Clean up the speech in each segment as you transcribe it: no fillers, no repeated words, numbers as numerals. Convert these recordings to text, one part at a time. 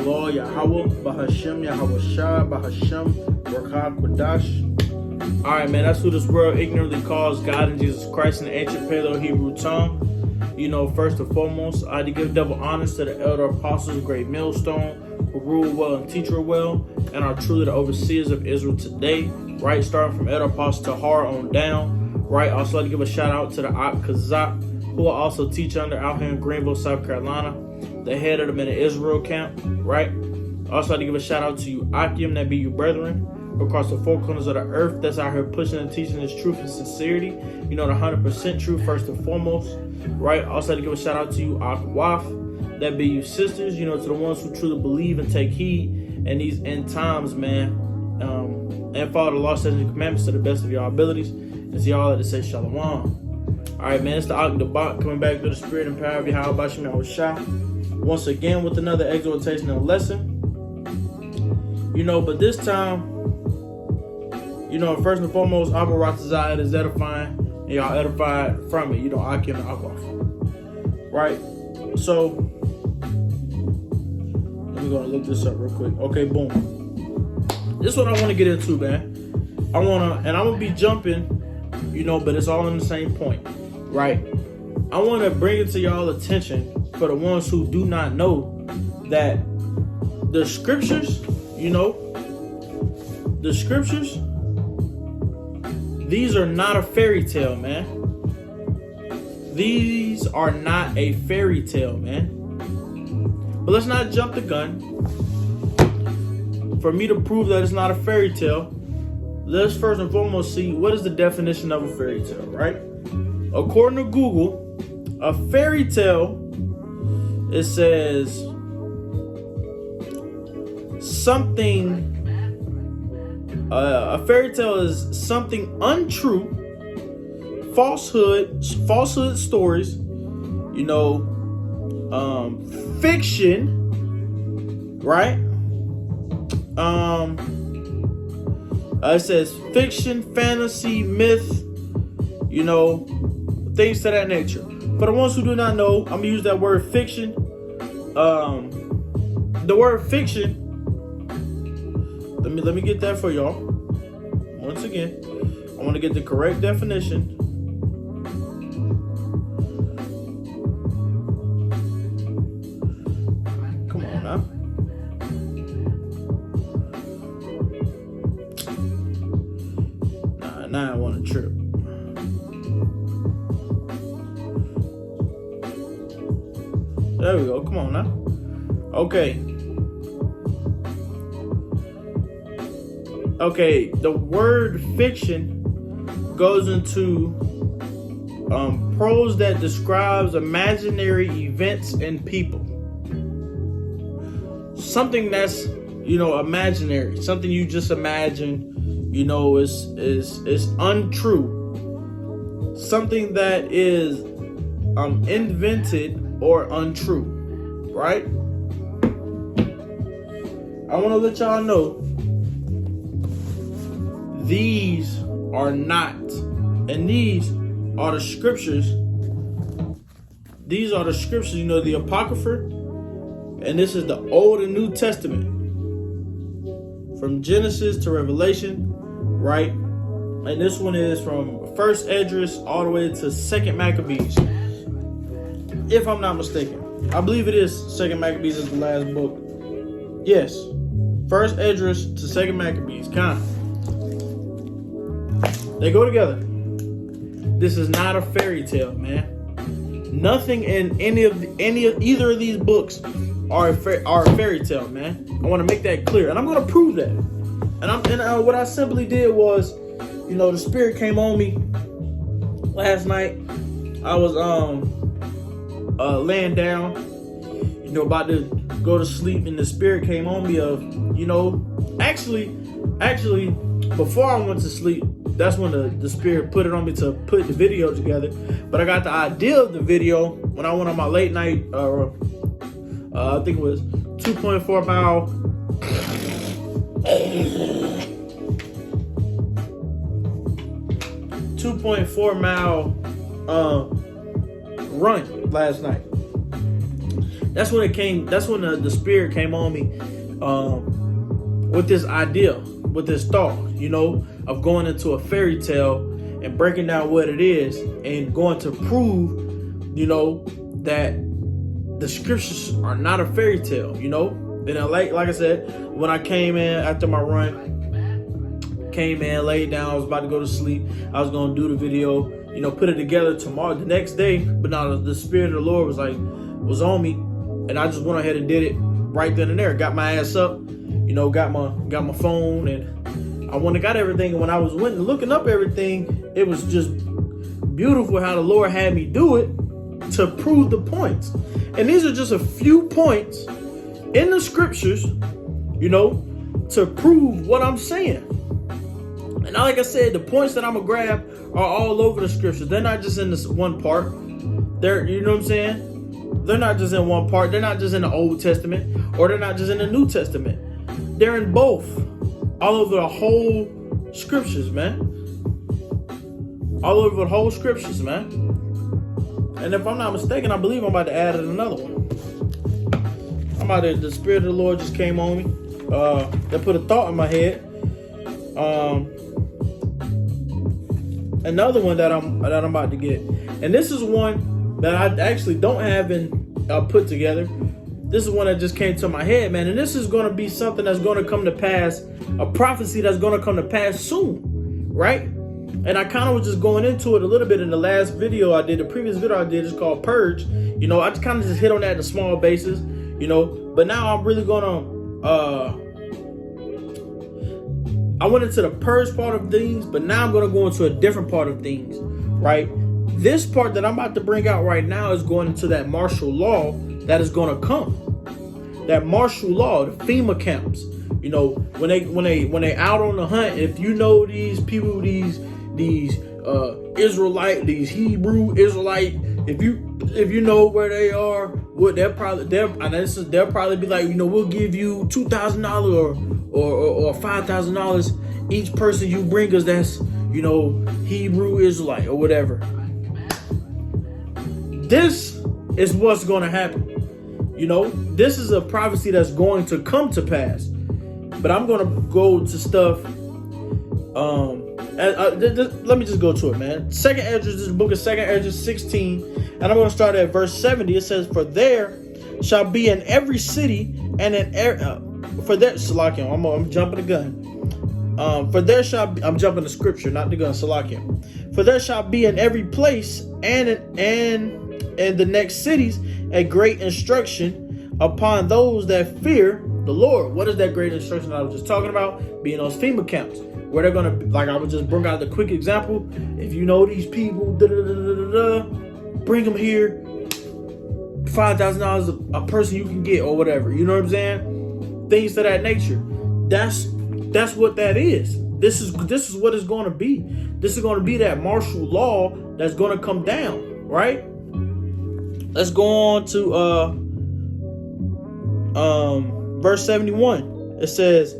Allah, Yahweh, Bahashem, Yahweh Shah, Bahashem, Barakah, Quadash. Alright, man, that's who this world ignorantly calls God and Jesus Christ in the ancient Paleo-Hebrew tongue. You know, first and foremost, I had to give double honors to the elder apostles, great millstone, who rule well and teach well, and are truly the overseers of Israel today, right? Starting from elder apostle Tahar on down, right? Also, like to give a shout out to the Ak Kazak, who will also teach under out here in Greenville, South Carolina, the head of the Men of Israel camp, right? Also, like to give a shout out to you, Akim, that be you brethren, across the four corners of the earth that's out here pushing and teaching this truth and sincerity. You know, the 100% truth first and foremost, right? Also, to give a shout out to you, Akwaf, that be you sisters, you know, to the ones who truly believe and take heed in these end times, man, and follow the law, statutes, and commandments to the best of your abilities. And see y'all at to say shalom. All right, man, it's the Ak Dabat coming back to the spirit and power of Yahweh Shem Yahweh Shah, once again with another exhortation and lesson. You know, but this time, you know, first and foremost, Abba Ratazah is edifying, and y'all edified from it. You know, Akim and Akwaf. Right? So, let me go and look this up real quick. Okay, boom. This is what I want to get into, man. I'm going to be jumping, you know, but it's all in the same point, right? I want to bring it to y'all attention for the ones who do not know that the scriptures, you know, the scriptures, these are not a fairy tale, man. These are not a fairy tale, man. But let's not jump the gun. For me to prove that it's not a fairy tale, let's first and foremost see what is the definition of a fairy tale, right? According to Google, a fairy tale, it says something. A fairy tale is something untrue, falsehood stories, you know, fiction, right? It says fiction, fantasy, myth, you know, things to that nature. For the ones who do not know, I'm gonna use that word fiction. The word fiction. Let me get that for y'all. Once again, I want to get the correct definition. Come on now. Now I want to trip. There we go. Come on now. Okay. Okay, the word fiction goes into prose that describes imaginary events and people. Something that's, you know, imaginary, something you just imagine, you know, is untrue. Something that is invented or untrue, right? I want to let y'all know these are not, and these are the scriptures. These are the scriptures, you know, the Apocrypha, and this is the Old and New Testament, from Genesis to Revelation, right? And this one is from First Esdras all the way to Second Maccabees, if I'm not mistaken. I believe it is Second Maccabees is the last book. Yes, First Esdras to Second Maccabees, kind of. They go together. This is not a fairy tale, man. Nothing in either of these books are a fairy tale, man. I want to make that clear, and I'm going to prove that. And what I simply did was, you know, the spirit came on me last night. I was laying down, you know, about to go to sleep, and the spirit came on me of, you know, actually, before I went to sleep, that's when the spirit put it on me to put the video together. But I got the idea of the video when I went on my late night, I think it was 2.4 mile 2.4 mile run last night. That's when it came. That's when the Spirit came on me with this idea, with this thought, of going into a fairy tale and breaking down what it is and going to prove, that the scriptures are not a fairy tale, And like I said, when I came in after my run, laid down, I was about to go to sleep. I was going to do the video, put it together tomorrow, the next day. But now the Spirit of the Lord was on me, and I just went ahead and did it right then and there. Got my ass up, got my phone, and I got everything. And when I was looking up everything, it was just beautiful how the Lord had me do it to prove the points. And these are just a few points in the scriptures, to prove what I'm saying. And like I said, the points that I'm gonna grab are all over the scriptures. They're not just in this one part. They're, you know what I'm saying? They're not just in one part. They're not just in the Old Testament, or they're not just in the New Testament. They're in both, all over the whole scriptures, man. All over the whole scriptures, man. And if I'm not mistaken, I believe I'm about to add another one. The Spirit of the Lord just came on me. That put a thought in my head. Another one that I'm about to get, and this is one that I actually don't have put together. This is one that just came to my head, man, and this is going to be something that's going to come to pass, a prophecy that's going to come to pass soon, right? And I kind of was just going into it a little bit in the last video I did. The previous video I did is called Purge. I just kind of just hit on that in a small basis, But now I'm really going to I went into the purge part of things, but now I'm going to go into a different part of things, right? This part that I'm about to bring out right now is going into that martial law that is going to come. That martial law, the FEMA camps. When they out on the hunt, if these people, these Israelite, these Hebrew Israelite, if you know where they are, they'll probably be like, we'll give you $2,000 or $5,000 each person you bring us that's, Hebrew Israelite or whatever. This is what's going to happen. This is a prophecy that's going to come to pass. But I'm going to go to stuff. Let me just go to it, man. Second Esdras, this book of Second Esdras 16, and I'm going to start at verse 70. It says, "For there shall be in every city and in Salakian, I'm jumping the gun. I'm jumping the scripture, not the gun, Salakian. For there shall be in every place and in the next cities a great instruction upon those that fear the Lord." What is that great instruction that I was just talking about? Being those FEMA camps, where they're going to, like I would just bring out the quick example. If you know these people, bring them here, $5,000 a person you can get or whatever. You know what I'm saying? Things to that nature. That's what that is. This is what it's going to be. This is going to be that martial law that's going to come down, right? Let's go on to verse 71. It says,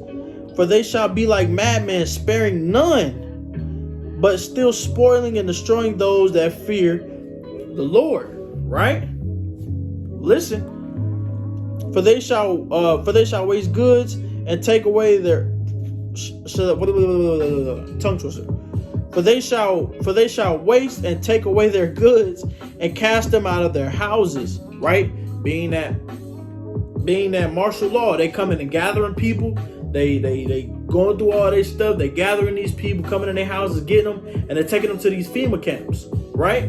"For they shall be like madmen, sparing none, but still spoiling and destroying those that fear the Lord." Right? Listen. For they shall waste goods and take away their tongue twister. For they shall waste and take away their goods and cast them out of their houses. Right? Being that martial law, they coming and gathering people. They going through all their stuff. They gathering these people, coming in their houses, getting them, and they're taking them to these FEMA camps. Right?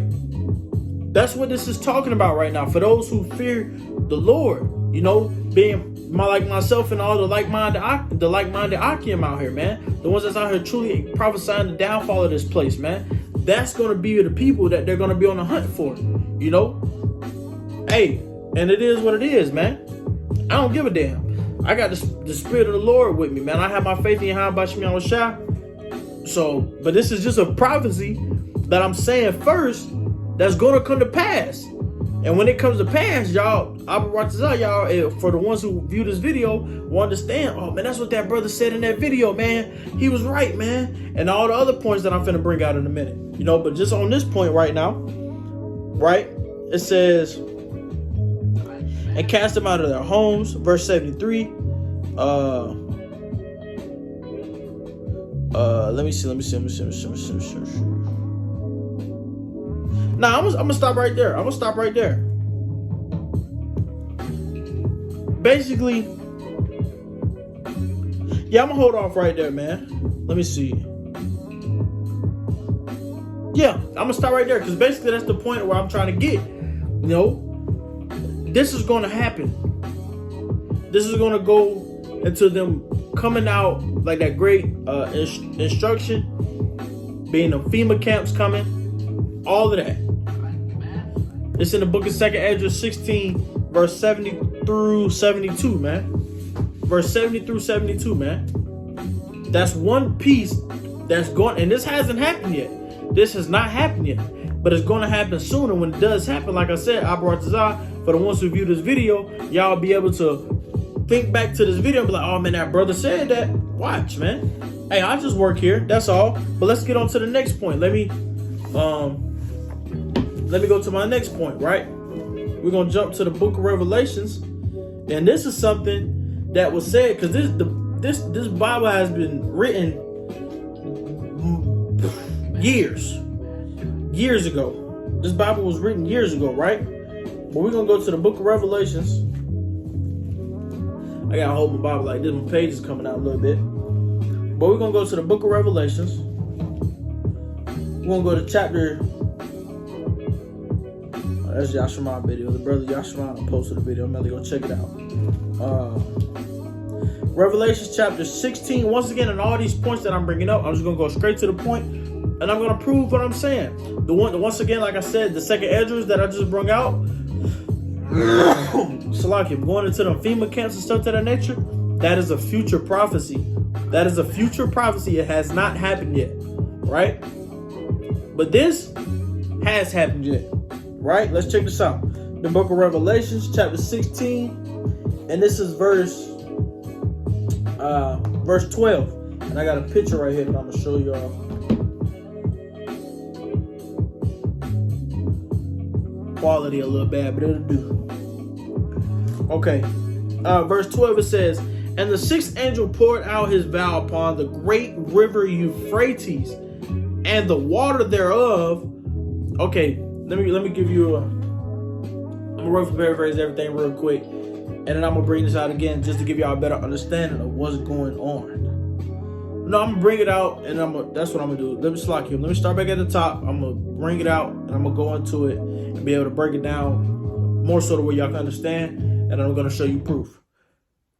That's what this is talking about right now. For those who fear the Lord, being like myself and all the like-minded Akim out here, man. The ones that's out here truly prophesying the downfall of this place, man. That's going to be the people that they're going to be on the hunt for, Hey, and it is what it is, man. I don't give a damn. I got the Spirit of the Lord with me, man. I have my faith in Yahweh Shemi Shah. So, but this is just a prophecy that I'm saying first that's going to come to pass. And when it comes to pass, y'all, for the ones who view this video, will understand, oh man, that's what that brother said in that video, man. He was right, man. And all the other points that I'm finna bring out in a minute. But just on this point right now, right? It says, and cast them out of their homes. Verse 73. Let me see. Nah, I'm gonna stop right there. Basically, yeah, I'm gonna hold off right there, man. Let me see. Yeah, I'm gonna stop right there because basically that's the point where I'm trying to get. You know, this is gonna happen. This is gonna go into them coming out like that great instruction, being the FEMA camps coming, all of that. It's in the book of 2 Esdras 16, verse 70 through 72, man. Verse 70 through 72, man. That's one piece that's going, and this hasn't happened yet. This has not happened yet, but it's going to happen soon. And when it does happen, like I said, Abaratazah, for the ones who view this video, y'all be able to think back to this video and be like, oh man, that brother said that. Watch, man. Hey, I just work here. That's all. But let's get on to the next point. Let me go to my next point, right? We're gonna jump to the book of Revelations. And this is something that was said, because this Bible has been written years ago. This Bible was written years ago, right? But we're gonna go to the book of Revelations. I gotta hold my Bible like this. My page is coming out a little bit. But we're gonna go to the book of Revelations. We're gonna go to chapter. That's Yashima video. The brother Yashima posted a video. I'm gonna go check it out. Revelation chapter 16. Once again, in all these points that I'm bringing up, I'm just gonna go straight to the point, and I'm gonna prove what I'm saying. Once again, like I said, the 2 Esdras that I just brought out. Salaki, going into them FEMA camps and stuff to that nature. That is a future prophecy. That is a future prophecy. It has not happened yet, right? But this has happened yet, right? Let's check this out. The book of Revelations, chapter 16, and this is verse 12. And I got a picture right here that I'm gonna show y'all. Quality a little bad, but it'll do. Okay, verse 12, it says, and the sixth angel poured out his vial upon the great river Euphrates, and the water thereof. Okay, let me give you I'm gonna rough paraphrase everything real quick, and then I'm gonna bring this out again just to give y'all a better understanding of what's going on. No, I'm gonna bring it out, and that's what I'm gonna do. Let me slack him. Let me start back at the top. I'm gonna bring it out, and I'm gonna go into it and be able to break it down more so the way y'all can understand, and I'm gonna show you proof.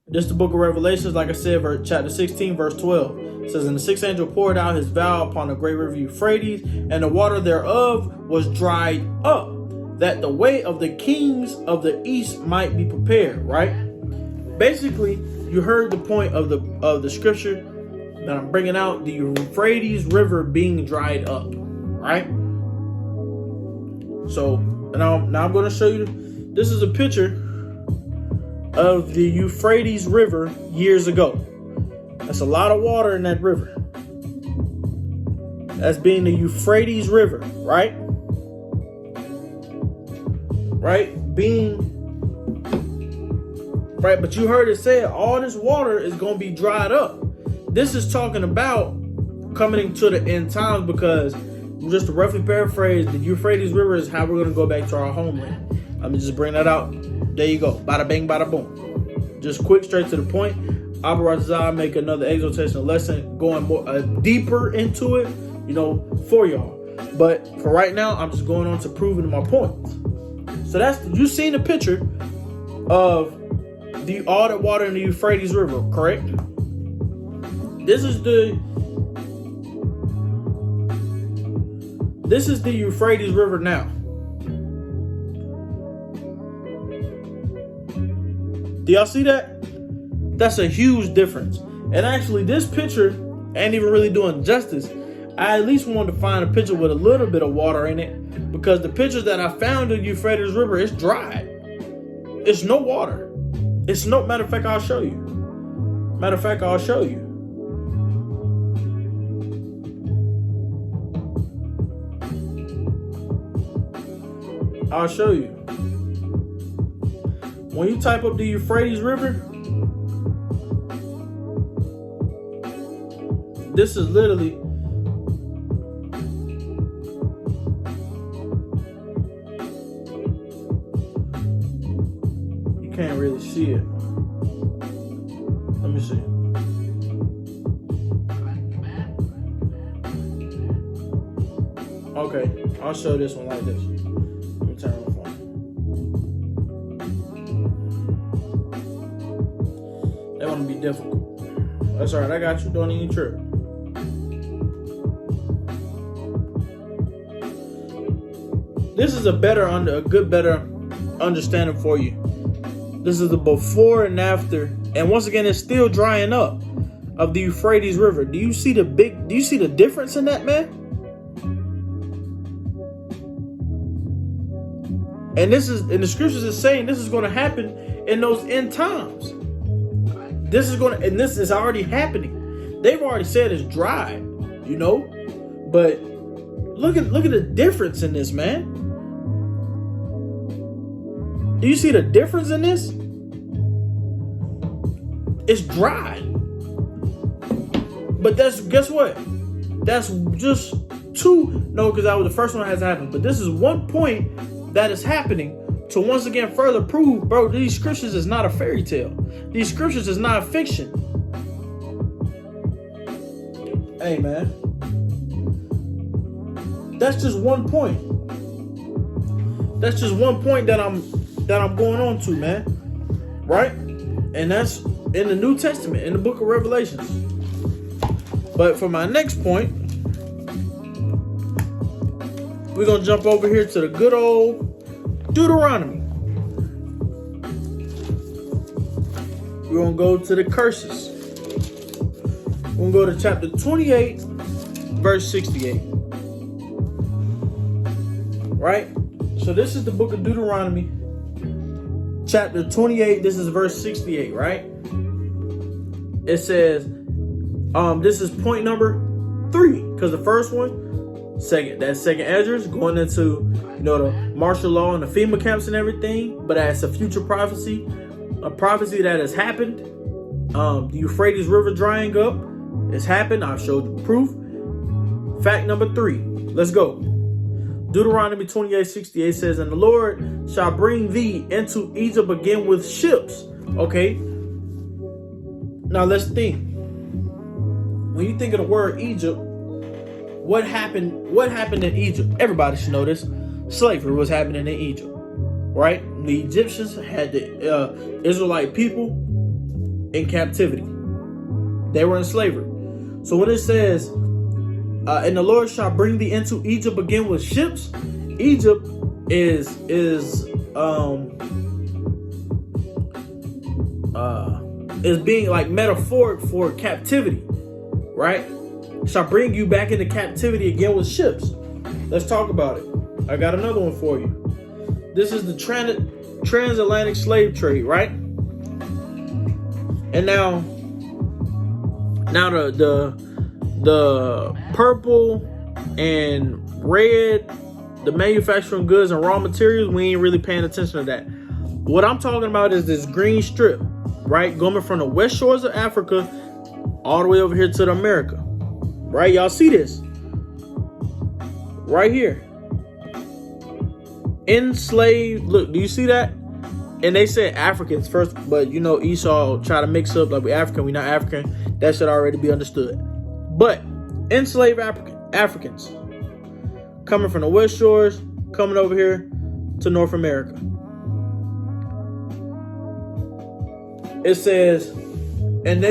This is the book of Revelations, like I said, chapter 16, verse 12. It says, and the sixth angel poured out his vial upon the great river Euphrates, and the water thereof was dried up, that the way of the kings of the east might be prepared, right? Basically, you heard the point of the scripture that I'm bringing out, the Euphrates river being dried up, right? So now I'm going to show you, this is a picture of the Euphrates River years ago. That's a lot of water in that river. That's being the Euphrates River, right? Right? Right, but you heard it said all this water is going to be dried up. This is talking about coming to the end times, because just to roughly paraphrase, the Euphrates River is how we're going to go back to our homeland. Let me just bring that out. There you go. Bada bang, bada boom. Just quick, straight to the point. Abaratazah make another exhortation lesson going more deeper into it, for y'all. But for right now, I'm just going on to proving my point. So you seen the picture of all that water in the Euphrates River, correct? This is the Euphrates River now. Do y'all see that? That's a huge difference. And actually, this picture ain't even really doing justice. I at least wanted to find a picture with a little bit of water in it, because the pictures that I found in Euphrates River, it's dry. It's no water. It's no, matter of fact, I'll show you. when you type up the Euphrates River, this is literally you can't really see it. Let me see. Okay, I'll show this one like this. Let me turn on the phone. That want to be difficult. That's all right. I got you. Don't even trip. This is a better understanding for you. This is the before and after, and once again, it's still drying up of the Euphrates River. Do you see the difference in that, man? And the scriptures is saying this is going to happen in those end times. This is already happening. They've already said it's dry, you know. But look at the difference in this, man. Do you see the difference in this? It's dry. But guess what? That's just because that was the first one that has happened. But this is one point that is happening to once again further prove, bro, these scriptures is not a fairy tale. These scriptures is not fiction. Hey, man. That's just one point. That's just one point that I'm going on to, man. Right? And that's in the New Testament, in the book of Revelations. But for my next point, we're going to jump over here to the good old Deuteronomy. We're going to go to the curses. We're going to go to chapter 28, verse 68. Right? So this is the book of Deuteronomy, chapter 28. This is verse 68, right? It says, this is point number 3, because the first one, second Esdras, going into, the martial law and the FEMA camps and everything, but as a future prophecy, a prophecy that has happened. The Euphrates River drying up, it's happened. I've showed you proof. Fact number 3, let's go. Deuteronomy 28:68 says, and the Lord shall bring thee into Egypt again with ships. Okay, now let's think. When you think of the word Egypt, what happened in Egypt? Everybody should know this. Slavery was happening in Egypt, right? The Egyptians had the Israelite people in captivity. They were in slavery. So when it says, and the Lord shall bring thee into Egypt again with ships, Egypt is being like metaphoric for captivity, right? Shall bring you back into captivity again with ships. Let's talk about it. I got another one for you. This is the transatlantic slave trade, right? And now the purple and red, the manufacturing goods and raw materials, we ain't really paying attention to that. What I'm talking about is this green strip, right? Going from the west shores of Africa all the way over here to the America. Right? Y'all see this? Right here. Enslaved. Look, do you see that? And they said Africans first, but Esau try to mix up like we African, we not African. That should already be understood. But enslaved Africans coming from the west shores, coming over here to North America. It says, and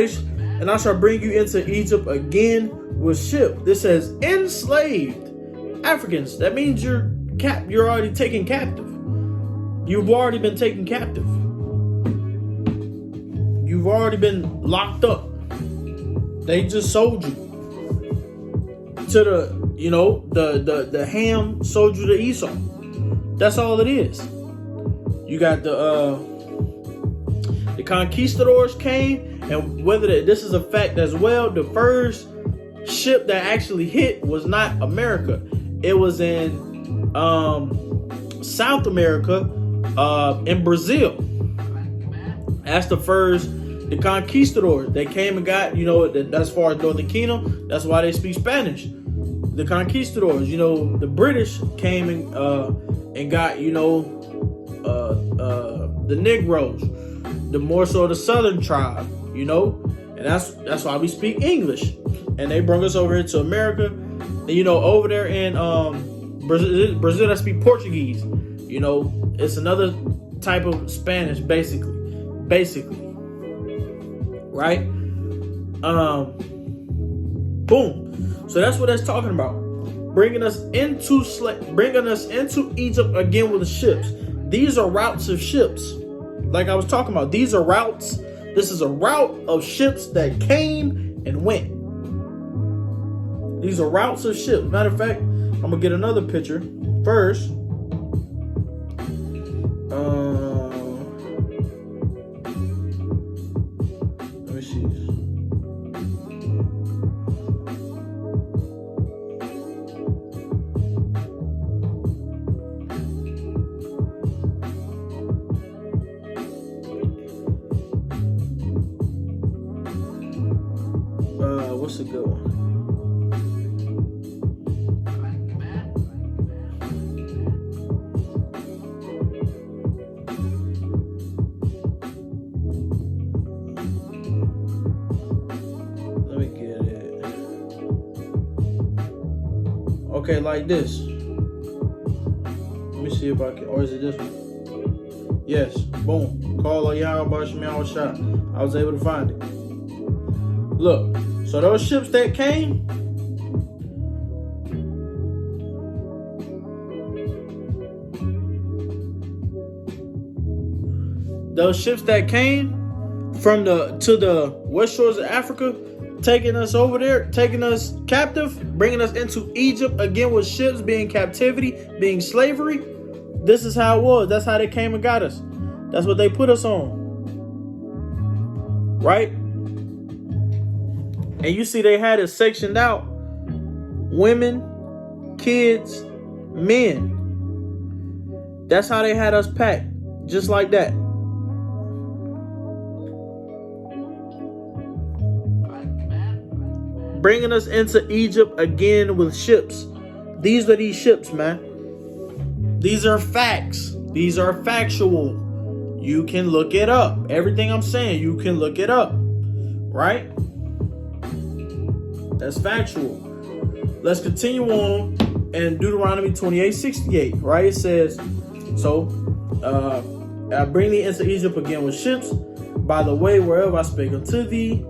I shall bring you into Egypt again with ship. This says enslaved Africans. That means you're already taken captive. You've already been taken captive. You've already been locked up. They just sold you to the Ham sold you to Esau. That's all it is. You got the conquistadors came, and whether this is a fact as well, the first ship that actually hit was not America. It was in South America, in Brazil. That's the conquistadors. They came and got, as far as Northern Kingdom, that's why they speak Spanish. The conquistadors, the British came and got, the Negroes, the more so the Southern tribe, and that's why we speak English. And they brought us over here to America, and over there in Brazil, I speak Portuguese. It's another type of Spanish, basically, right? Boom. So that's what that's talking about. Bringing us into Egypt again with the ships. These are routes of ships. Like I was talking about, these are routes. This is a route of ships that came and went. These are routes of ships. Matter of fact, I'm gonna get another picture first. Let me see. What's a good one? Let me get it. Okay, like this. Let me see if I can, or is it this one? Yes, boom. Call Yahweh Shemiah shot. I was able to find it. Look, so those ships that came, from to the west shores of Africa, taking us over there, taking us captive, bringing us into Egypt again with ships, being captivity, being slavery. This is how it was. That's how they came and got us. That's what they put us on. Right? And you see they had it sectioned out. Women, kids, men. That's how they had us packed. Just like that. Bringing us into Egypt again with ships. These are these ships, man. These are facts. These are factual. You can look it up. Everything I'm saying, you can look it up. Right? That's factual. Let's continue on in Deuteronomy 28:68. Right? It says, so I bring thee into Egypt again with ships by the way wherever I spake unto thee.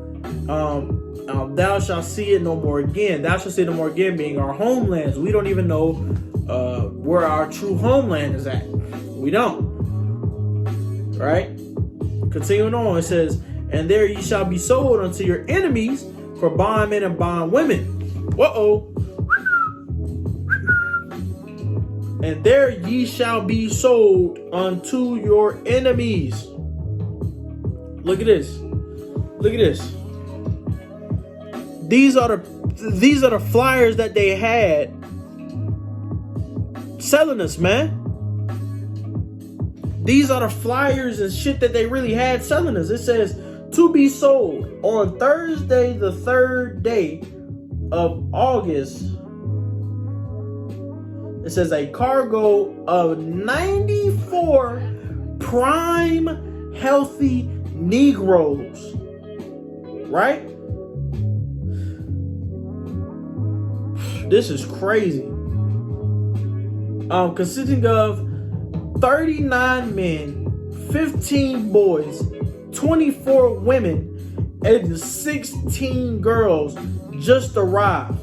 Thou shalt see it no more again. Thou shalt see it no more again, being our homelands. We don't even know where our true homeland is at. We don't. Right? Continuing on, it says, and there ye shall be sold unto your enemies for bondmen and bondwomen. Whoa. And there ye shall be sold unto your enemies. Look at this. Look at this. These are the flyers that they had selling us, man. These are the flyers and shit that they really had selling us. It says, to be sold on Thursday, the 3rd day of August. It says a cargo of 94 prime healthy Negroes. Right? This is crazy. Consisting of 39 men, 15 boys, 24 women, and 16 girls just arrived.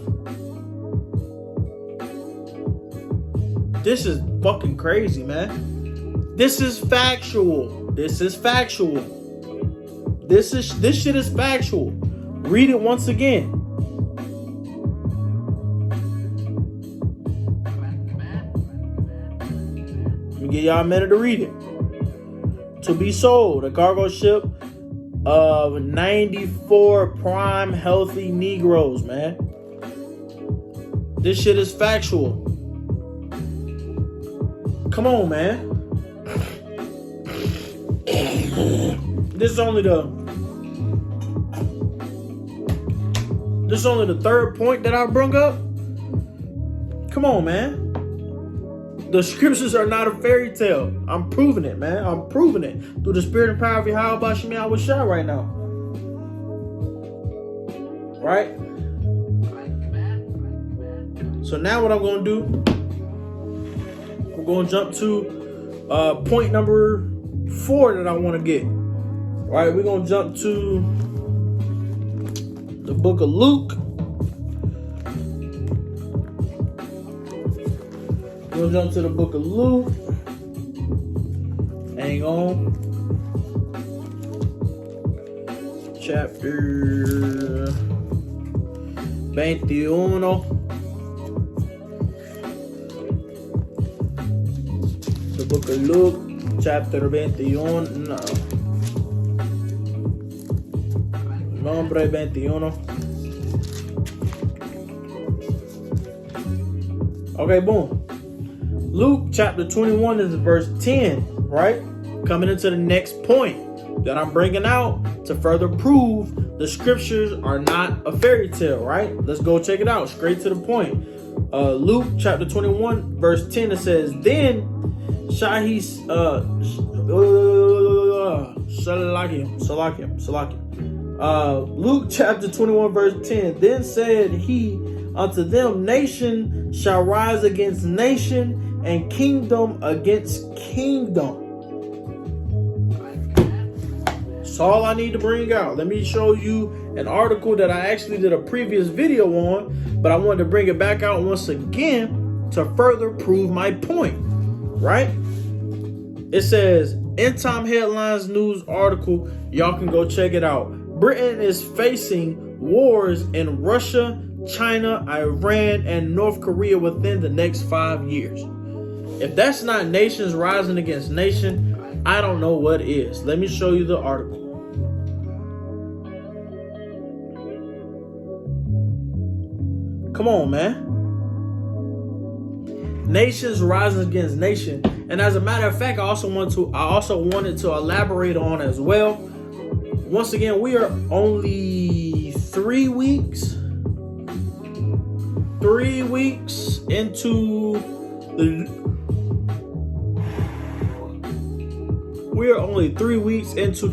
This is fucking crazy, man. This is factual. This shit is factual. Read it once again. Give y'all a minute to read it. To be sold, a cargo ship of 94 prime healthy Negroes, man. This shit is factual. Come on, man. This is only the third point that I brung up. Come on, man. The scriptures are not a fairy tale. I'm proving it, man. I'm proving it through the spirit and power of Yahweh Shemi Awashah right now. Right? So now what I'm going to do, we're going to jump to point number 4 that I want to get. Right? We're going to jump to the book of Luke. We'll jump to the book of Luke. Hang on. Chapter 21. The book of Luke, chapter 21. No. Nombre 21. Okay, boom. Luke chapter 21 is verse 10, right? Coming into the next point that I'm bringing out to further prove the scriptures are not a fairy tale, right? Let's go check it out. Straight to the point. Luke chapter 21 verse 10, it says, then shall he Luke chapter 21 verse 10, then said he unto them, nation shall rise against nation, and kingdom against kingdom. That's all I need to bring out. Let me show you an article that I actually did a previous video on, but I wanted to bring it back out once again to further prove my point, right? It says, End Time Headlines News article. Y'all can go check it out. Britain is facing wars in Russia, China, Iran, and North Korea within the next 5 years. If that's not nations rising against nation, I don't know what is. Let me show you the article. Come on, man. Nations rising against nation. And as a matter of fact, I also wanted to elaborate on as well. Once again, we are only 3 weeks into the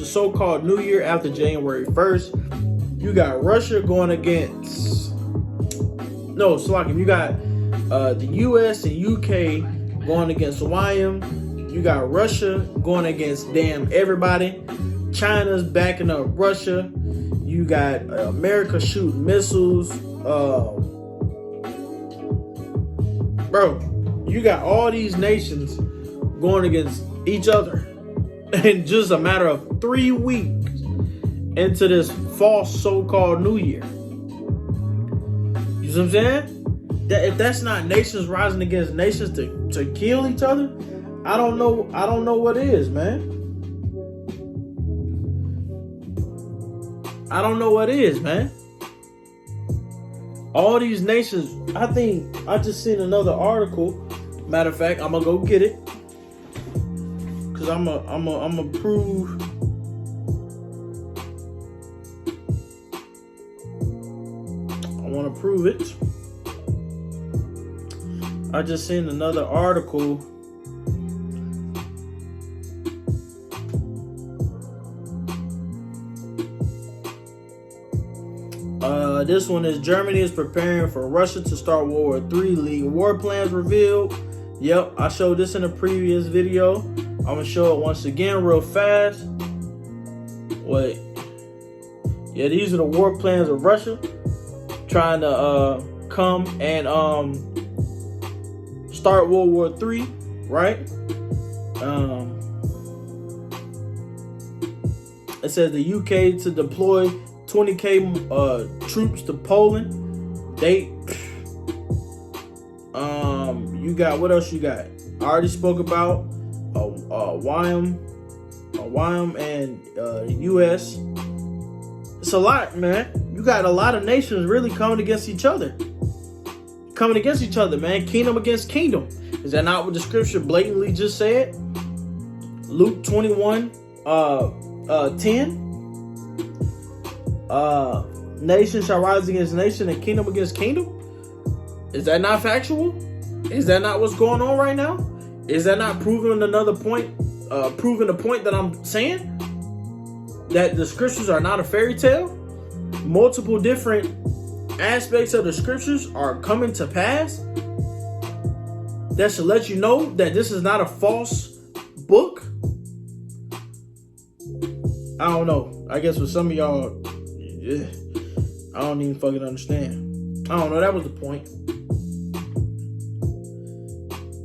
so-called New Year after January 1st. You got Russia going against you got the US and UK going against YM. You got Russia going against damn everybody. China's backing up Russia. You got America shooting missiles. Bro, you got all these nations going against each other in just a matter of 3 weeks into this false so-called New Year. You see what I'm saying? That if that's not nations rising against nations to kill each other, I don't know what is, man. I don't know what is, man. All these nations, I think I just seen another article. Matter of fact, I'm gonna go get it. Cause I'm gonna prove I wanna prove it. I just seen another article. This one is Germany is preparing for Russia to start World War III. League war plans revealed. Yep, I showed this in a previous video. I'm gonna show it once again real fast. Wait. Yeah, these are the war plans of Russia trying to come and start World War III, right? It says the UK to deploy 20,000 troops to Poland. You got, what else you got? I already spoke about YM and US. It's a lot, man. You got a lot of nations really coming against each other. Man. Kingdom against kingdom. Is that not what the scripture blatantly just said? Luke 21, 10. Nation shall rise against nation and kingdom against kingdom. Is that not factual? Is that not what's going on right now? Is that not proving another point? Proving the point that I'm saying? That the scriptures are not a fairy tale? Multiple different aspects of the scriptures are coming to pass? That should let you know that this is not a false book? I don't know. I guess for some of y'all, I don't even fucking understand. I don't know. That was the point.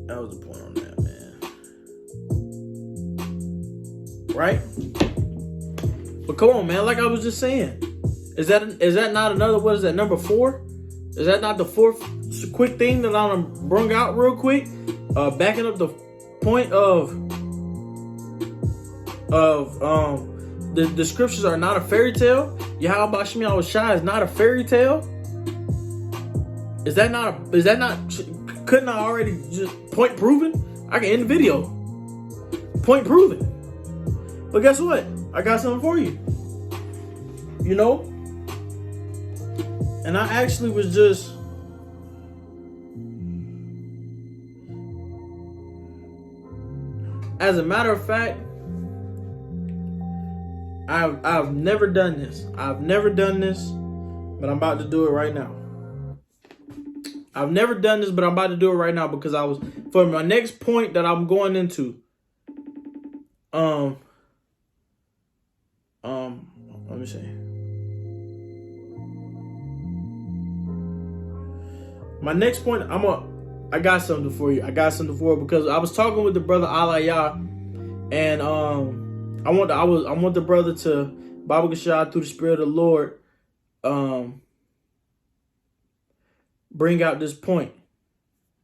That was the point on that, man. Right? But come on, man. Like I was just saying, is that not another? What is that? Number 4? Is that not the 4th quick thing that I'm brung out real quick? Backing up the point of the scriptures are not a fairy tale. Yahweh Shemi Awashai is not a fairy tale. Is that not? Couldn't I already just point proven? I can end the video. Point proven. But guess what? I got something for you. You know? And I actually was just as a matter of fact, I've never done this. I've never done this, but I'm about to do it right now. I've never done this, but I'm about to do it right now because I was for my next point that I'm going into. Let me see. My next point, I got something for you. I got something for it because I was talking with the brother Aliyah, and I want the brother to Baba Gashad through the Spirit of the Lord bring out this point.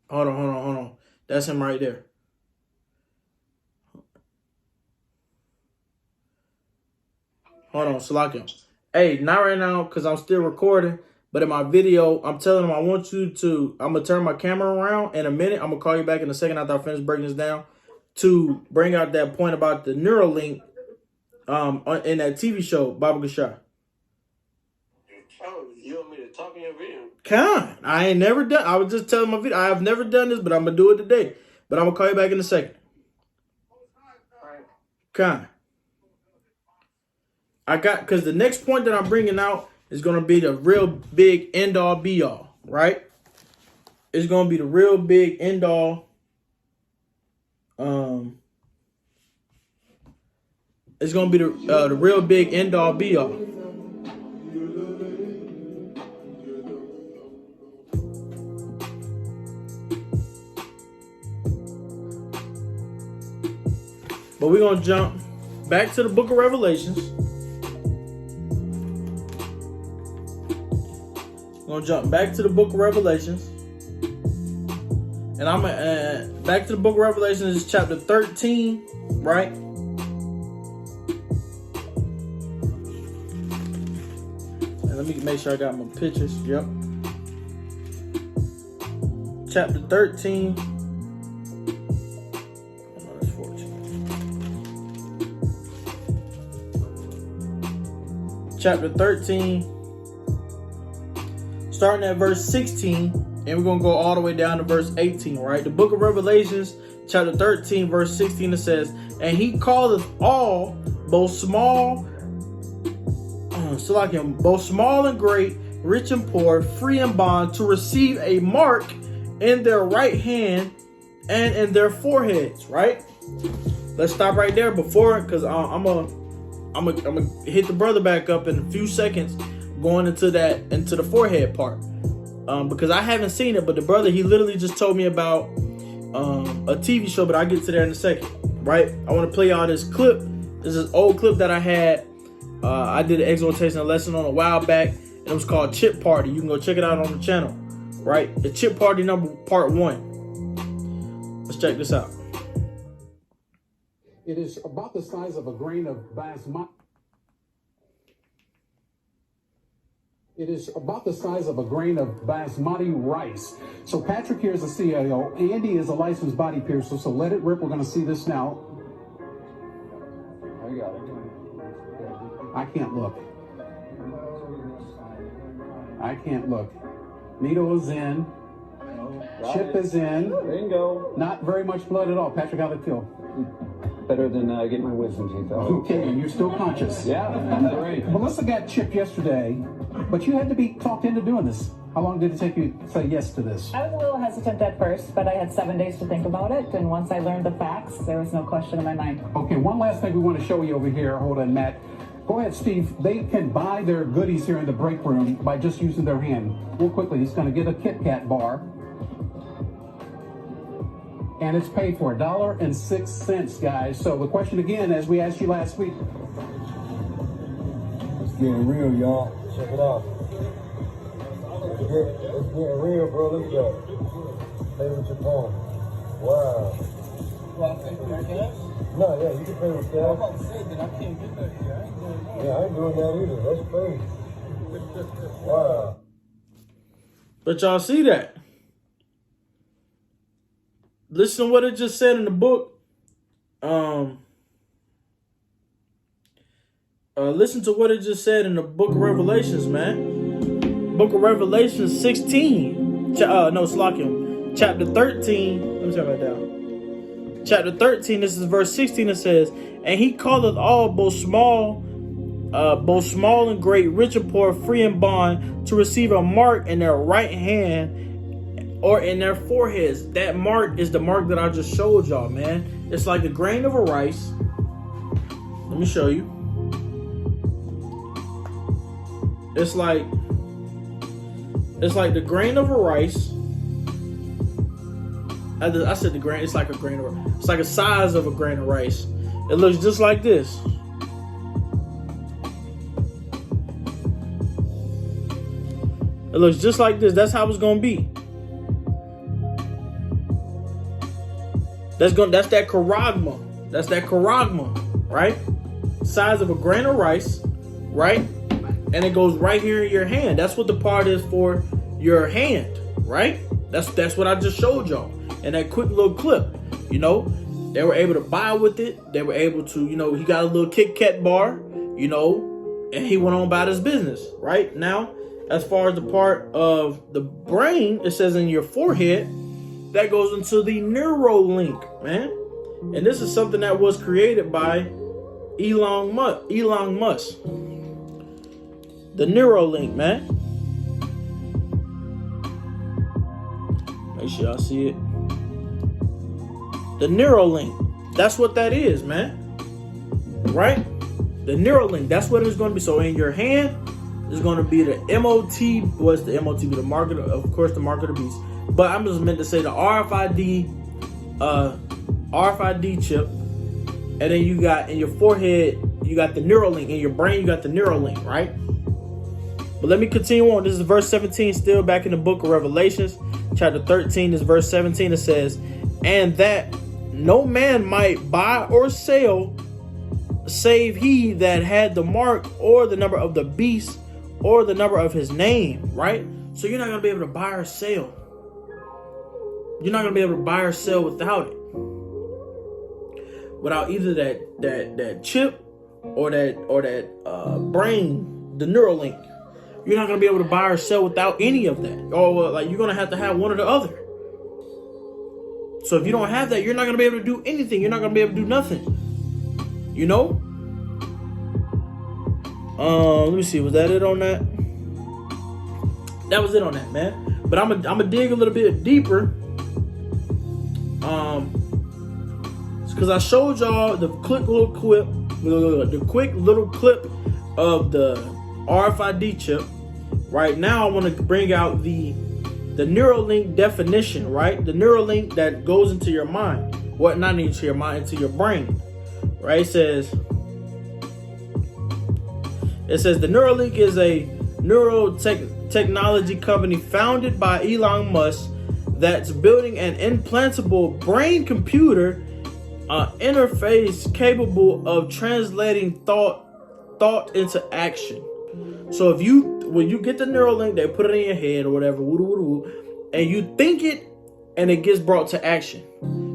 Hold on. That's him right there. Hold on, Salakia. Hey, not right now because I'm still recording. But in my video, I'm telling him I'm going to turn my camera around in a minute. I'm going to call you back in a second after I finish breaking this down to bring out that point about the Neuralink in that TV show, Baba Gashad. Oh, you want me to talk in your video? I ain't never done. I was just telling my video. I have never done this, but I'm going to do it today. But I'm going to call you back in a second. Con. Because the next point that I'm bringing out is going to be the real big end-all, be-all, right? It's going to be the real big end-all. It's going to be the real big end-all, be-all. But we're going to jump back to the book of Revelations. Gonna jump back to the book of Revelations, and I'm back to the book of Revelations is chapter 13, right? And let me make sure I got my pictures. Yep. Chapter 13. Oh, that's 14. Chapter 13. Starting at verse 16, and we're going to go all the way down to verse 18, right? The book of Revelations, chapter 13, verse 16, it says, and he calleth all, both small and great, rich and poor, free and bond, to receive a mark in their right hand and in their foreheads, right? Let's stop right there before, because I'm gonna hit the brother back up in a few seconds, going into the forehead part, because I haven't seen it, but the brother, he literally just told me about a TV show, but I'll get to that in a second, right? I want to play y'all this clip. This is an old clip that I had. I did an exhortation lesson on a while back, and it was called Chip Party. You can go check it out on the channel, right? The Chip Party part 1. Let's check this out. It is about the size of a grain of basmati. It is about the size of a grain of basmati rice. So Patrick here is the CIO. Andy is a licensed body piercer. So let it rip. We're going to see this now. I got it. I can't look. I can't look. Needle is in. Chip is in. Bingo. Not very much blood at all. Patrick, how'd it feel? Better than getting my wisdom teeth out. Okay, and you're still conscious. Yeah, I'm great. Melissa got chipped yesterday, but you had to be talked into doing this. How long did it take you to say yes to this? I was a little hesitant at first, but I had 7 days to think about it. And once I learned the facts, there was no question in my mind. Okay, one last thing we want to show you over here. Hold on, Matt. Go ahead, Steve. They can buy their goodies here in the break room by just using their hand. Real quickly, he's going to get a Kit Kat bar. And it's paid for $1.06, guys. So the question again, as we asked you last week. It's getting real, y'all. Check it out. It's getting real, bro. Look at that. Play with your phone. Wow. Well, I pay for your cash? No, yeah, you can pay with I'm cash. about to say that I can't get that here. I ain't doing that. Yeah, I ain't doing that either. That's crazy. Wow. But y'all see that? Listen to what it just said in the book. Listen to what it just said in the book of Revelations, man. Book of Revelations 16. Chapter 13. Let me turn that down. Chapter 13, this is verse 16. It says, "And he calleth all, both small and great, rich and poor, free and bond, to receive a mark in their right hand or in their foreheads." That mark is the mark that I just showed y'all, man. It's like a grain of a rice. Let me show you. It's like the grain of a rice. I said the grain. It's like a grain of. It's like a size of a grain of rice. It looks just like this. It looks just like this. That's how it's gonna be. That's that charagma. That's that charagma, right? Size of a grain of rice, right? And it goes right here in your hand. That's what the part is for your hand, right? That's what I just showed y'all in that quick little clip. You know, they were able to buy with it. They were able to, he got a little Kit Kat bar, and he went on about his business, right? Now, as far as the part of the brain, it says in your forehead, that goes into the Neuralink, man. And this is something that was created by Elon Musk. The Neuralink, man. Make sure y'all see it. The Neuralink. That's what that is, man. Right? The Neuralink. That's what it's going to be. So in your hand is going to be the MOT. What's the MOT? The mark of course, the mark of the beast. But I'm just meant to say the RFID chip. And then you got in your forehead, you got the Neuralink. In your brain, you got the Neuralink, right? But let me continue on. This is verse 17, still back in the book of Revelations, chapter 13. This is verse 17. It says, "And that no man might buy or sell, save he that had the mark or the number of the beast or the number of his name," right? So you're not going to be able to buy or sell. You're not going to be able to buy or sell without it. Without either that chip or that brain, the Neuralink. You're not going to be able to buy or sell without any of that. Or you're going to have one or the other. So if you don't have that, you're not going to be able to do anything. You're not going to be able to do nothing. Let me see. Was that it on that? That was it on that, man. But I'm gonna dig a little bit deeper. Because I showed y'all the quick little clip of the RFID chip. Right now, I want to bring out the Neuralink definition, right? The Neuralink that goes into your mind. What? Not into your mind, into your brain. Right? It says the Neuralink is a neurotechnology company founded by Elon Musk that's building an implantable brain computer interface capable of translating thought into action. So when you get the Neuralink, they put it in your head or whatever, and you think it, and it gets brought to action.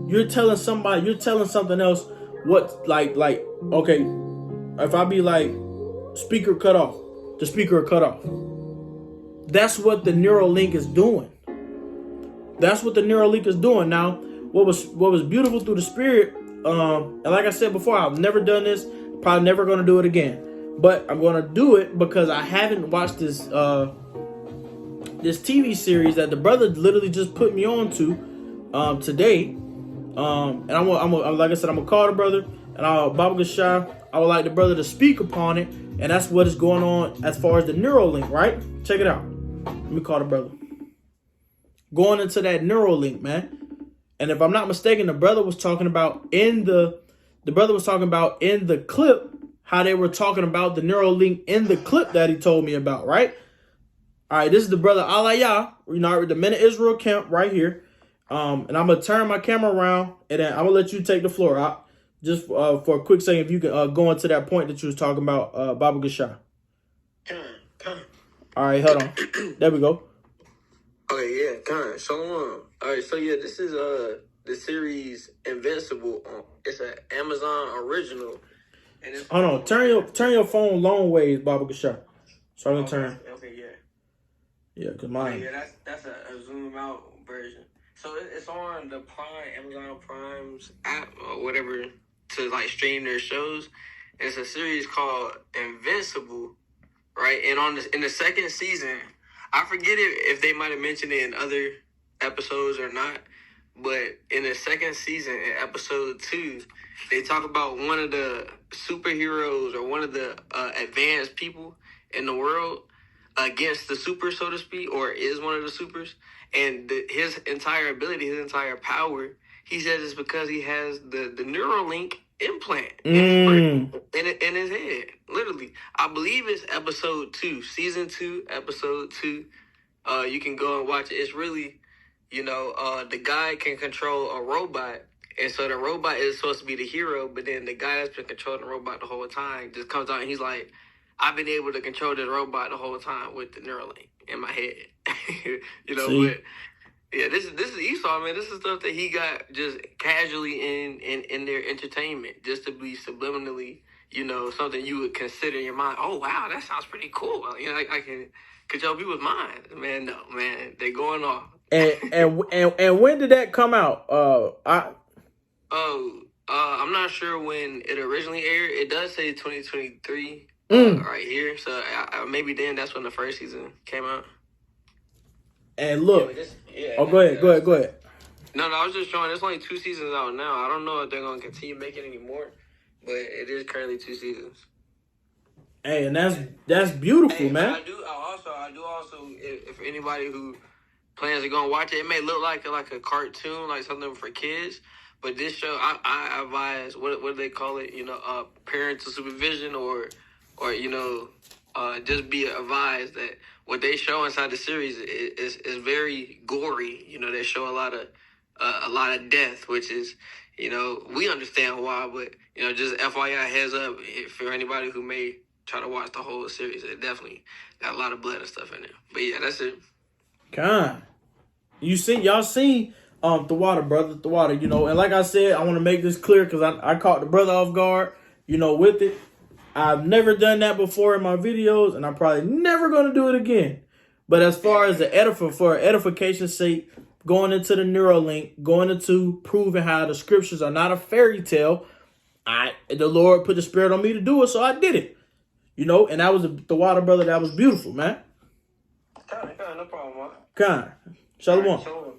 You're telling something else what, okay, if I be like, speaker cut off, the speaker will cut off. That's what the Neuralink is doing. That's what the Neuralink is doing. Now, what was beautiful through the Spirit, and like I said before, I've never done this, probably never going to do it again. But I'm going to do it because I haven't watched this this TV series that the brother literally just put me on to today. And I'm like I said, I'm gonna call the brother, and Baba Gashai, I would like the brother to speak upon it, and that's what is going on as far as the Neuralink, right? Check it out. Let me call the brother. Going into that Neuralink, man. And if I'm not mistaken, the brother was talking about in the clip how they were talking about the Neuralink in the clip that he told me about, right? All right, this is the brother Aliyah, the Men of Israel camp right here. And I'm gonna turn my camera around, and then I'm gonna let you take the floor out just for a quick second. If you can go into that point that you was talking about, Baba Gashai. Come. All right, hold on. There we go. Okay, yeah, come. Shalom. All right, so yeah, this is the series Invincible. It's an Amazon original. And it's Hold on. Turn your phone long ways, Baba Gashai. So I'm gonna turn. Okay, yeah. Yeah, cause mine. Yeah, that's a zoom out version. So it's on the Amazon Prime's app or whatever to like stream their shows. It's a series called Invincible, right? And in the second season, I forget if they might have mentioned it in other episodes or not, but in the second season, in episode 2, they talk about one of the superheroes or one of the advanced people in the world against the super, so to speak, or is one of the supers. And his entire ability, his entire power, he says it's because he has the Neuralink implant in his head. Literally. I believe it's episode 2, season 2, episode 2. You can go and watch it. It's really, the guy can control a robot. And so the robot is supposed to be the hero, but then the guy that's been controlling the robot the whole time just comes out and he's like, I've been able to control this robot the whole time with the Neuralink in my head. But yeah, this is Esau, man. This is stuff that he got just casually in their entertainment, just to be subliminally, something you would consider in your mind. Oh wow, that sounds pretty cool. I can control people's minds. Man, no, man, they're going off. And when did that come out? I'm not sure when it originally aired. It does say 2023 right here. So maybe then that's when the first season came out. And look, go ahead. No, I was just showing. There's only 2 seasons out now. I don't know if they're gonna continue making any more, but it is currently 2 seasons. Hey, and that's beautiful, man. I do also. If anybody who plans to go and watch it, it may look like a cartoon, like something for kids. But this show, I advise, what do they call it? Parental supervision, or just be advised that what they show inside the series is very gory. They show a lot of death, which is, we understand why, but just FYI, heads up for anybody who may try to watch the whole series. It definitely got a lot of blood and stuff in there. But yeah, that's it. God, y'all seen the water, brother, the water. And like I said, I want to make this clear because I caught the brother off guard. With it. I've never done that before in my videos, and I'm probably never going to do it again. But as far as for edification's sake, going into the Neuralink, going into proving how the scriptures are not a fairy tale, the Lord put the Spirit on me to do it, so I did it. And that was the water, brother. That was beautiful, man. No problem, man. Kind. Shalom. Right, shalom.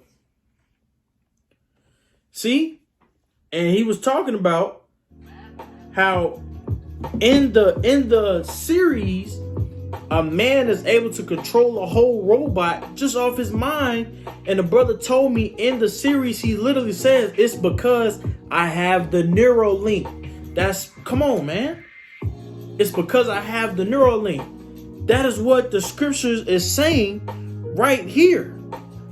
See? And he was talking about how in the series, a man is able to control a whole robot just off his mind. And the brother told me in the series, he literally says, it's because I have the Neuralink. Come on, man. It's because I have the Neuralink. That is what the scriptures is saying right here.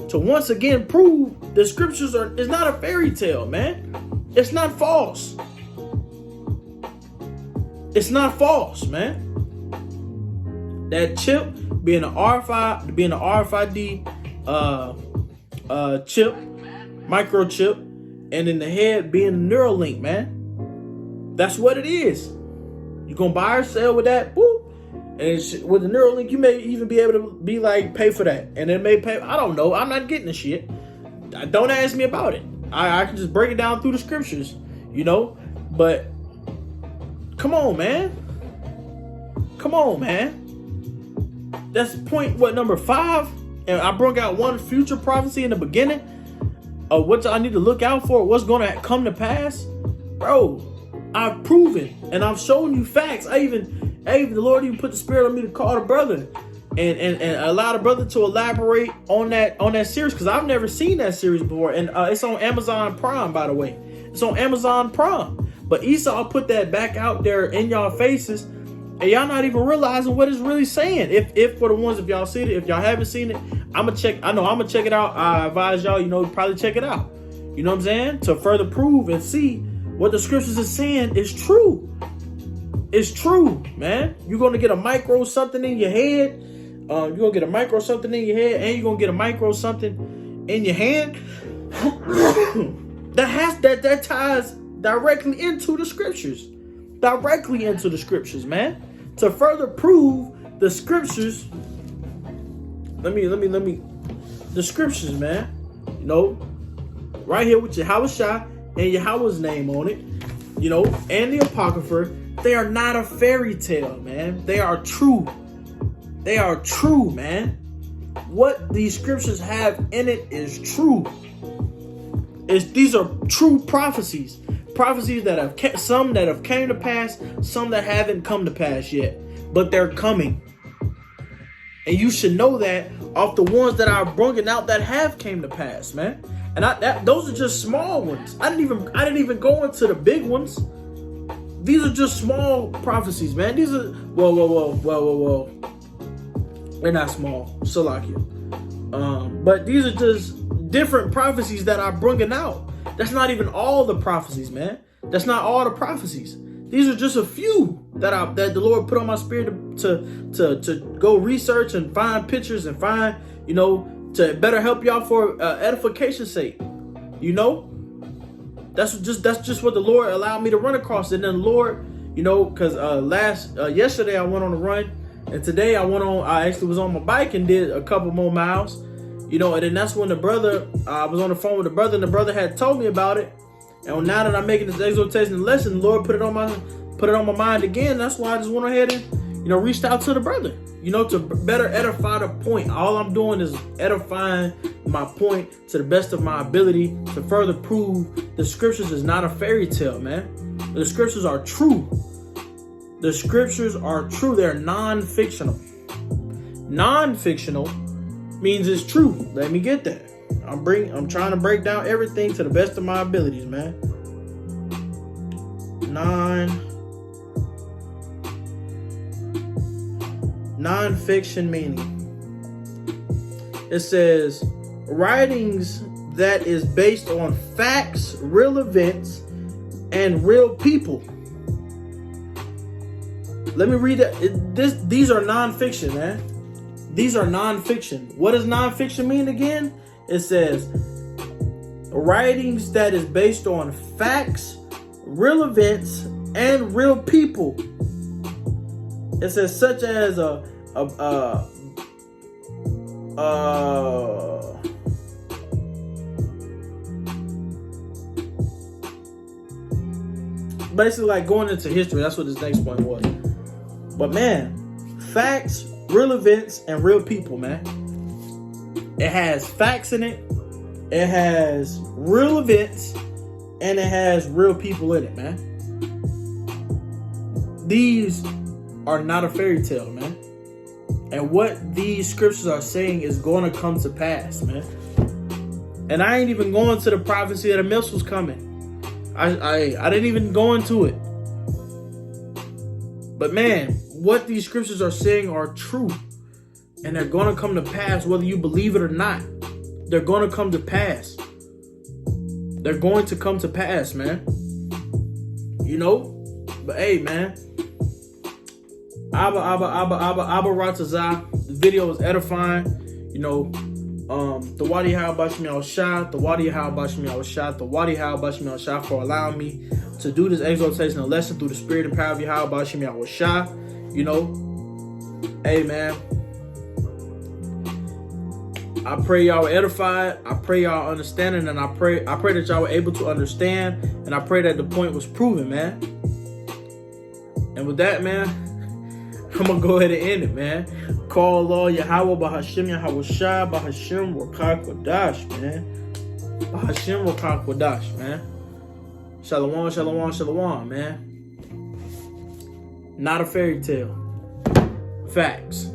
To once again prove the scriptures is not a fairy tale, man. It's not false. It's not false, man. That chip being an RFID chip, microchip, and in the head being a Neuralink, man. That's what it is. You gonna buy or sell with that? Boop. And with the Neuralink, you may even be able to be like, pay for that. And it may pay, I don't know. I'm not getting the shit. Don't ask me about it. I can just break it down through the scriptures, you know? But come on, man. Come on, man. That's point, number 5? And I brought out one future prophecy in the beginning of what I need to look out for, what's going to come to pass. Bro, I've proven and I've shown you facts. The Lord even put the spirit on me to call the brother and allow the brother to elaborate on that series, because I've never seen that series before. And it's on Amazon Prime, by the way. It's on Amazon Prime. But Esau put that back out there in y'all faces, and y'all not even realizing what it's really saying. If for the ones, if y'all see it, if y'all haven't seen it, I'm gonna check it out. I advise y'all, probably check it out. You know what I'm saying? To further prove and see what the scriptures is saying is true. It's true, man. You're gonna get a micro something in your head. You're gonna get a micro something in your head, and you're gonna get a micro something in your hand. that ties directly into the scriptures. Directly into the scriptures, man. To further prove the scriptures. Let me the scriptures, man. Right here with Yahushua and Yahweh's name on it, and the Apocrypha. They are not a fairy tale, man. They are true. They are true, man. What these scriptures have in it is true. These are true prophecies. Prophecies that have some that have came to pass, some that haven't come to pass yet, but they're coming. And you should know that off the ones that are bringing out that have came to pass, man. And those are just small ones. I didn't even go into the big ones. These are just small prophecies, man. These are whoa. They're not small, Salakia. But these are just different prophecies that I'm bringing out. That's not even all the prophecies, man. That's not all the prophecies. These are just a few that the Lord put on my spirit to go research and find pictures and find, to better help y'all for edification's sake. That's just what the Lord allowed me to run across. And then the Lord, because yesterday I went on a run, and today I actually was on my bike and did a couple more miles, and then that's when I was on the phone with the brother, and the brother had told me about it. And now that I'm making this exhortation lesson, the Lord put it on my mind again. That's why I just went ahead and, reached out to the brother, to better edify the point. All I'm doing is edifying my point to the best of my ability to further prove the scriptures is not a fairy tale, man. The scriptures are true. The scriptures are true. They're non-fictional. Non-fictional means it's true. Let me get that. I'm trying to break down everything to the best of my abilities, man. Non-fiction meaning. It says writings that is based on facts, real events, and real people. Let me read it. These are non-fiction, man. These are non-fiction. What does non-fiction mean again? It says writings that is based on facts, real events, and real people. It says such as basically like going into history. That's what this next point was. But man, facts, real events, and real people, man. It has facts in it. It has real events, and it has real people in it, man. These are not a fairy tale, man. And what these scriptures are saying is going to come to pass, man. And I ain't even going to the prophecy that the missile's coming. I didn't even go into it. But man, what these scriptures are saying are true. And they're going to come to pass whether you believe it or not. They're going to come to pass. They're going to come to pass, man. But hey, man. Abba Ratazah. The video is edifying. The Wadi How Bashmi Al Shah. The Wadi How Bashmi Al Shah. The Wadi How Bashmi Al Shah for allowing me to do this exhortation and lesson through the spirit and power of Yahweh Bashim Yahweh Shah. You know, hey man, I pray y'all were edified. I pray y'all understanding, and I pray that y'all were able to understand, and I pray that the point was proven, man. And with that, man, I'm gonna go ahead and end it, man. Call Allah Yahweh Bahashim Yahweh Shah Bahashim Wakak Wadash, man. Bahashim Wakak Wadash, man. Shalom, shalom, shalom, man. Not a fairy tale. Facts.